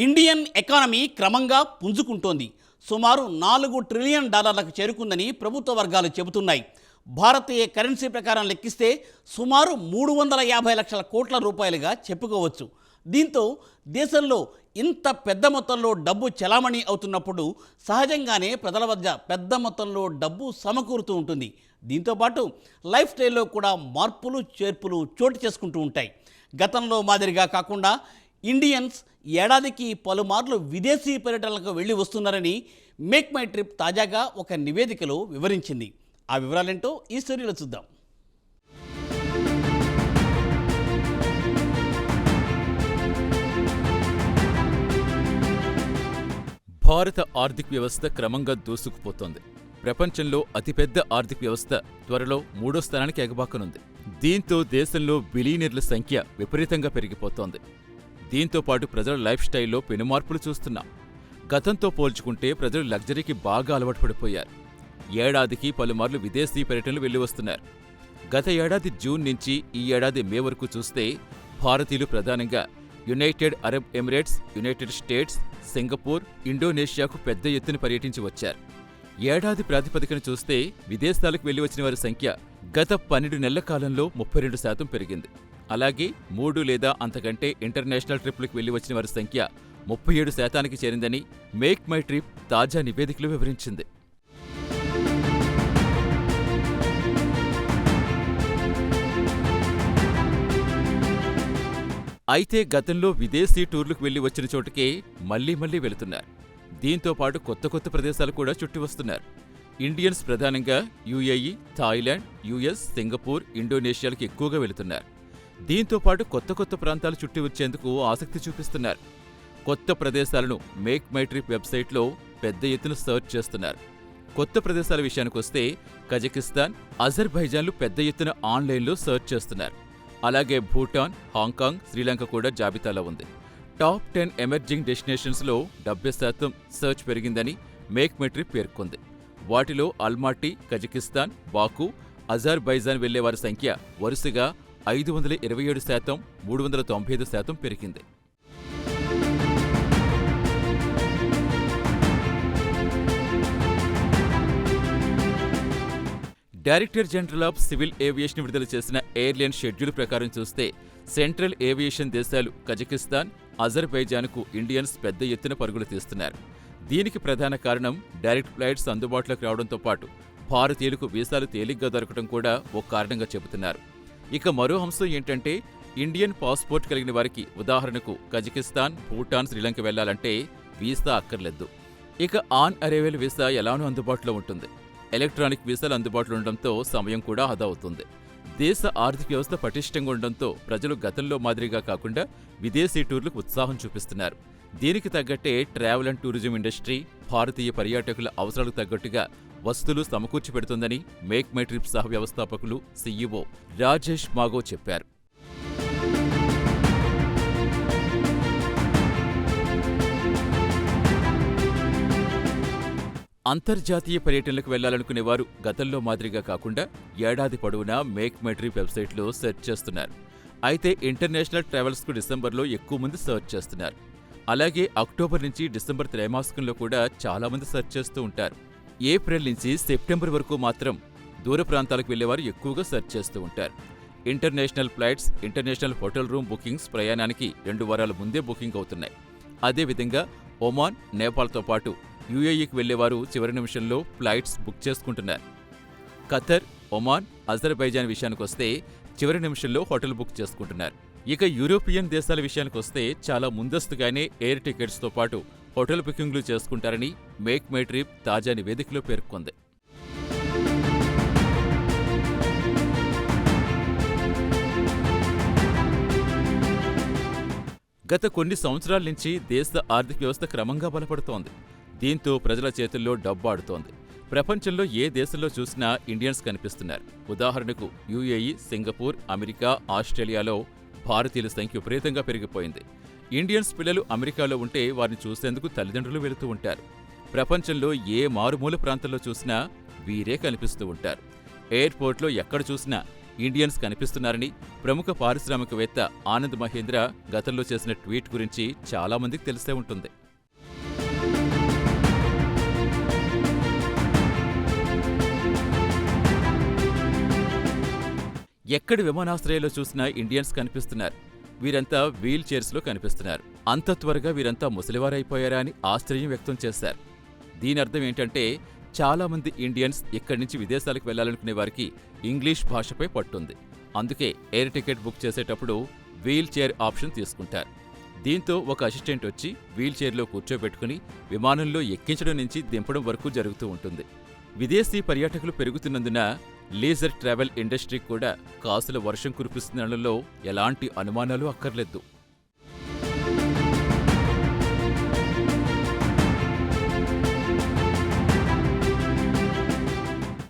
Indian economy క్రమంగా పుంజుకుంటోంది. సుమారు $4 trillion చేరుకుందని ప్రభుత్వ వర్గాలు చెబుతున్నాయి. భారతీయ కరెన్సీ ప్రకారం లెక్కిస్తే సుమారు 350 లక్షల కోట్ల రూపాయలుగా చెప్పుకోవచ్చు. దీంతో దేశంలో ఇంత పెద్ద మొత్తంలో డబ్బు చలామణి అవుతున్నప్పుడు సహజంగానే ప్రజల వద్ద పెద్ద మొత్తంలో డబ్బు సమకూరుతూ ఉంటుంది. దీంతోపాటు లైఫ్ స్టైల్లో కూడా మార్పులు చేర్పులు చోటు చేసుకుంటూ ఉంటాయి. గతంలో మాదిరిగా కాకుండా ఇండియన్స్ ఏడాదికి పలుమార్లు విదేశీ పర్యటనలకు వెళ్ళి వస్తున్నారని మేక్ మై ట్రిప్ తాజాగా ఒక నివేదికలో వివరించింది. ఆ వివరాలేంటో ఈ స్టోరీలో చూద్దాం. భారత ఆర్థిక వ్యవస్థ క్రమంగా దూసుకుపోతోంది. ప్రపంచంలో అతిపెద్ద ఆర్థిక వ్యవస్థ త్వరలో 3వ స్థానానికి ఎగబాకనుంది. దీంతో దేశంలో బిలియనీర్ల సంఖ్య విపరీతంగా పెరిగిపోతోంది. దీంతో పాటు ప్రజల లైఫ్ స్టైల్లో పెనుమార్పులు చూస్తున్నాం. గతంతో పోల్చుకుంటే ప్రజలు లగ్జరీకి బాగా అలవాటు పడిపోయారు. ఏడాదికి పలుమార్లు విదేశీ పర్యటనలు వెళ్లి వస్తున్నారు. గత ఏడాది జూన్ నుంచి ఈ ఏడాది మే వరకు చూస్తే భారతీయులు ప్రధానంగా United Arab Emirates, United States, Singapore, ఇండోనేషియాకు పెద్ద ఎత్తున పర్యటించి వచ్చారు. ఏడాది ప్రాతిపదికన చూస్తే విదేశాలకు వెళ్లి వచ్చిన వారి సంఖ్య గత 12 నెలల కాలంలో 32% పెరిగింది. అలాగే 3 లేదా అంతకంటే ఇంటర్నేషనల్ ట్రిప్లకు వెళ్లి వచ్చిన వారి సంఖ్య 37%కి చేరిందని మేక్ మై ట్రిప్ తాజా నివేదికలో వివరించింది. అయితే గతంలో విదేశీ టూర్లకు వెళ్లి వచ్చిన చోటుకే మళ్లీ వెళుతున్నారు. దీంతో పాటు కొత్త ప్రదేశాలు కూడా చుట్టి వస్తున్నారు. ఇండియన్స్ ప్రధానంగా యుఏఈ, థాయిలాండ్, యుఎస్, సింగపూర్, ఇండోనేషియాలకు ఎక్కువగా వెళుతున్నారు. దీంతో పాటు కొత్త ప్రాంతాలు చుట్టి వచ్చేందుకు ఆసక్తి చూపిస్తున్నారు. కొత్త ప్రదేశాలను మేక్ మై ట్రిప్ వెబ్సైట్లో పెద్ద ఎత్తున సర్చ్ చేస్తున్నారు. కొత్త ప్రదేశాల విషయానికొస్తే కజకిస్తాన్, అజర్బైజాన్లు పెద్ద ఎత్తున ఆన్లైన్లో సర్చ్ చేస్తున్నారు. అలాగే భూటాన్, హాంకాంగ్, శ్రీలంక కూడా జాబితాలో ఉంది. టాప్ 10 ఎమర్జింగ్ డెస్టినేషన్స్లో 70% సర్చ్ పెరిగిందని మేక్ మై ట్రిప్ పేర్కొంది. వాటిలో అల్మాటీ, కజకిస్తాన్, బాకు, అజర్బైజాన్ వెళ్లేవారి సంఖ్య వరుసగా 527%, 395% పెరిగింది. Director general of civil aviation విడుదల చేసిన ఎయిర్లైన్ షెడ్యూల్ ప్రకారం చూస్తే సెంట్రల్ ఏవియేషన్ దేశాలు కజకిస్తాన్, అజర్బైజాన్కు ఇండియన్స్ పెద్ద ఎత్తున పరుగులు తీస్తున్నారు. దీనికి ప్రధాన కారణం డైరెక్ట్ ఫ్లైట్స్ అందుబాటులోకి రావడంతో పాటు భారతీయులకు వీసాలు తేలిగ్గా దొరకడం కూడా ఓ కారణంగా చెబుతున్నారు. ఇక మరో అంశం ఏంటంటే ఇండియన్ పాస్పోర్ట్ కలిగిన వారికి ఉదాహరణకు కజకిస్తాన్, భూటాన్, శ్రీలంక వెళ్లాలంటే వీసా అక్కర్లేదు. ఇక ఆన్ అరైవల్ వీసా ఎలానూ అందుబాటులో ఉంటుంది. ఎలక్ట్రానిక్ వీసాలు అందుబాటులో ఉండడంతో సమయం కూడా ఆదా అవుతుంది. దేశ ఆర్థిక వ్యవస్థ పటిష్టంగా ఉండడంతో ప్రజలు గతంలో మాదిరిగా కాకుండా విదేశీ టూర్లకు ఉత్సాహం చూపిస్తున్నారు. దీనికి తగ్గట్టే ట్రావెల్ అండ్ టూరిజం ఇండస్ట్రీ భారతీయ పర్యాటకుల అవసరాలకు తగ్గట్టుగా వస్తువులు సమకూర్చి పెడుతుందని మేక్ మై ట్రిప్ సహ వ్యవస్థాపకులు సీఈఓ రాజేష్ మాగో చెప్పారు. అంతర్జాతీయ పర్యటనలకు వెళ్లాలనుకునేవారు గతంలో మాదిరిగా కాకుండా ఏడాది పొడవునా మేక్ మై ట్రిప్ వెబ్సైట్లో సెర్చ్ చేస్తున్నారు. అయితే ఇంటర్నేషనల్ ట్రావెల్స్కు డిసెంబర్లో ఎక్కువ మంది సెర్చ్ చేస్తున్నారు. అలాగే అక్టోబర్ నుంచి డిసెంబర్ త్రైమాసికంలో కూడా చాలామంది సెర్చ్ చేస్తూ ఉంటారు. ఏప్రిల్ నుంచి సెప్టెంబర్ వరకు మాత్రం దూర ప్రాంతాలకు వెళ్లేవారు ఎక్కువగా సెర్చ్ చేస్తూ ఉంటారు. International flights, international hotel room bookings ప్రయాణానికి 2 వారాల ముందే బుకింగ్ అవుతున్నాయి. అదేవిధంగా ఒమాన్, నేపాల్తో పాటు యుఏఈకి వెళ్లేవారు చివరి నిమిషంలో ఫ్లైట్స్ బుక్ చేసుకుంటున్నారు. ఖతర్, ఒమాన్, అజర్బైజాన్ విషయానికొస్తే చివరి నిమిషంలో హోటల్ బుక్ చేసుకుంటున్నారు. ఇక యూరోపియన్ దేశాల విషయానికొస్తే చాలా ముందస్తుగానే ఎయిర్ టికెట్స్తో పాటు హోటల్ బుకింగ్లు చేసుకుంటారని మేక్ మై ట్రిప్ తాజా నివేదికలో పేర్కొంది. గత కొన్ని సంవత్సరాల నుంచి దేశ ఆర్థిక వ్యవస్థ క్రమంగా బలపడుతోంది. దీంతో ప్రజల చేతుల్లో డబ్బు ఆడుతోంది. ప్రపంచంలో ఏ దేశంలో చూసినా ఇండియన్స్ కనిపిస్తున్నారు. ఉదాహరణకు యుఏఈ, సింగపూర్, అమెరికా, ఆస్ట్రేలియాలో భారతీయుల సంఖ్య విపరీతంగా పెరిగిపోయింది. ఇండియన్స్ పిల్లలు అమెరికాలో ఉంటే వారిని చూసేందుకు తల్లిదండ్రులు వెళుతూ ఉంటారు. ప్రపంచంలో ఏ మారుమూల ప్రాంతంలో చూసినా వీరే కనిపిస్తూ ఉంటారు. ఎయిర్పోర్ట్లో ఎక్కడ చూసినా ఇండియన్స్ కనిపిస్తున్నారని ప్రముఖ పారిశ్రామికవేత్త ఆనంద్ మహేంద్ర గతంలో చేసిన ట్వీట్ గురించి చాలామందికి తెలిసే ఉంటుంది. ఎక్కడి విమానాశ్రయాల్లో చూసినా ఇండియన్స్ కనిపిస్తున్నారు. వీరంతా వీల్ చైర్స్లో కనిపిస్తున్నారు. అంత త్వరగా వీరంతా ముసలివారైపోయారా అని ఆశ్చర్యం వ్యక్తం చేశారు. దీని అర్థం ఏంటంటే చాలామంది ఇండియన్స్ ఇక్కడి నుంచి విదేశాలకు వెళ్లాలనుకునే వారికి ఇంగ్లీష్ భాషపై పట్టుంది. అందుకే ఎయిర్ టికెట్ బుక్ చేసేటప్పుడు వీల్ చైర్ ఆప్షన్ తీసుకుంటారు. దీంతో ఒక అసిస్టెంట్ వచ్చి వీల్ చైర్లో కూర్చోబెట్టుకుని విమానంలో ఎక్కించడం నుంచి దింపడం వరకు జరుగుతూ ఉంటుంది. విదేశీ పర్యాటకులు పెరుగుతున్నందున లీజర్ ట్రావెల్ ఇండస్ట్రీ కూడా కాసుల వర్షం కురిపిస్తుందనడంలో ఎలాంటి అనుమానాలు అక్కర్లేదు.